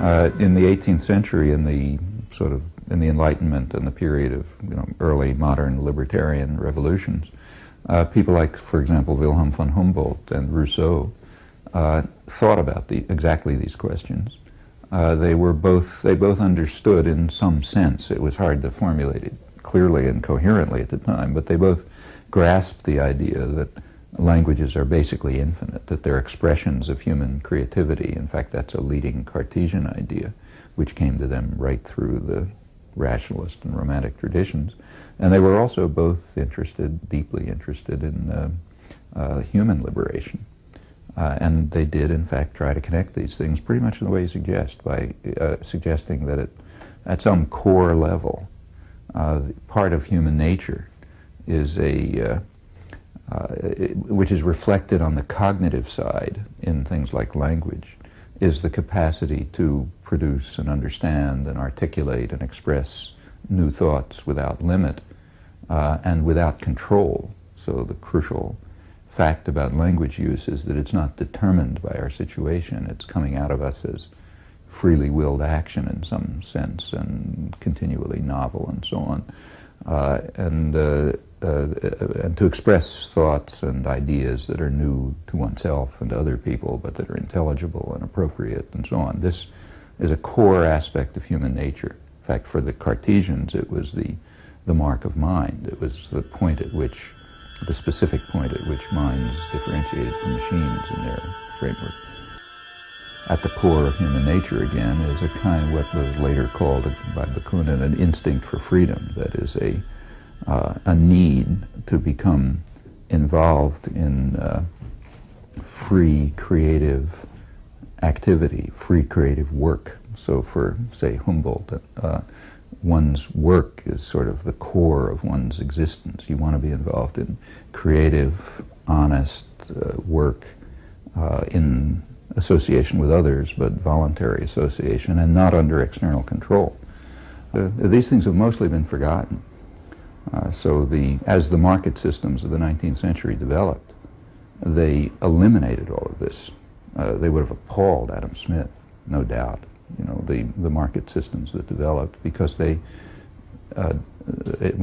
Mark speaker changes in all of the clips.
Speaker 1: In the 18th century, in the Enlightenment and the period of early modern libertarian revolutions, people like, for example, Wilhelm von Humboldt and Rousseau thought about exactly these questions. They both understood in some sense. It was hard to formulate it clearly and coherently at the time, but they both grasped the idea that languages are basically infinite, that they're expressions of human creativity. In fact, that's a leading Cartesian idea, which came to them right through the rationalist and romantic traditions. And they were also both deeply interested in human liberation. And they did, in fact, try to connect these things pretty much in the way you suggest, by suggesting that at some core level, part of human nature is which is reflected on the cognitive side in things like language, is the capacity to produce and understand and articulate and express new thoughts without limit and without control. So the crucial fact about language use is that it's not determined by our situation. It's coming out of us as freely willed action in some sense, and continually novel and so on. And to express thoughts and ideas that are new to oneself and to other people, but that are intelligible and appropriate and so on. This is a core aspect of human nature. In fact, for the Cartesians, it was the mark of mind. It was the point at which, the specific point at which minds differentiated from machines in their framework. At the core of human nature, again, is a kind of what was later called by Bakunin an instinct for freedom. That is a need to become involved in free creative activity, free creative work. So for, say, Humboldt, one's work is sort of the core of one's existence. You want to be involved in creative, honest work in association with others, but voluntary association and not under external control. These things have mostly been forgotten. As the market systems of the 19th century developed, they eliminated all of this. They would have appalled Adam Smith, no doubt, the market systems that developed, because when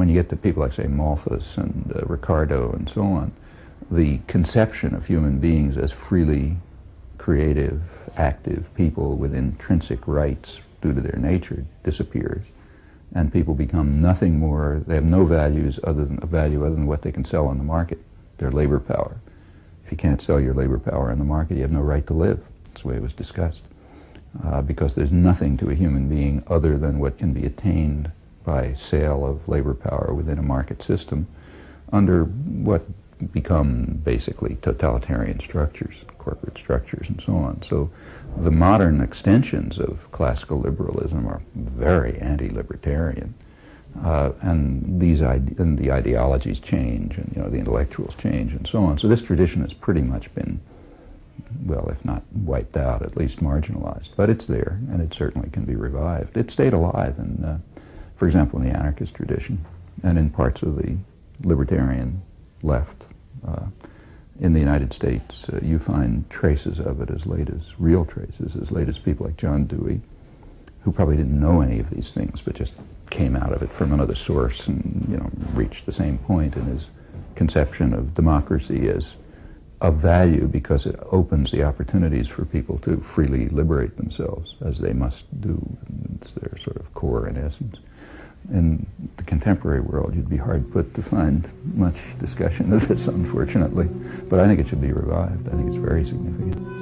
Speaker 1: you get to people like, say, Malthus and Ricardo and so on, the conception of human beings as freely creative, active people with intrinsic rights due to their nature disappears, and people become nothing more. They have no value other than what they can sell on the market, their labor power. If you can't sell your labor power on the market, you have no right to live. That's the way it was discussed. Because there's nothing to a human being other than what can be attained by sale of labor power within a market system under what become basically totalitarian structures, corporate structures, and so on. So the modern extensions of classical liberalism are very anti-libertarian, and the ideologies change, and the intellectuals change, and so on. So this tradition has pretty much been, well, if not wiped out, at least marginalized. But it's there, and it certainly can be revived. It stayed alive, for example, in the anarchist tradition, and in parts of the libertarian left. In the United States, you find traces of it real traces, as late as people like John Dewey, who probably didn't know any of these things, but just came out of it from another source and, reached the same point in his conception of democracy as of value because it opens the opportunities for people to freely liberate themselves, as they must do. It's their sort of core in essence. In the contemporary world, you'd be hard put to find much discussion of this, unfortunately. But I think it should be revived. I think it's very significant.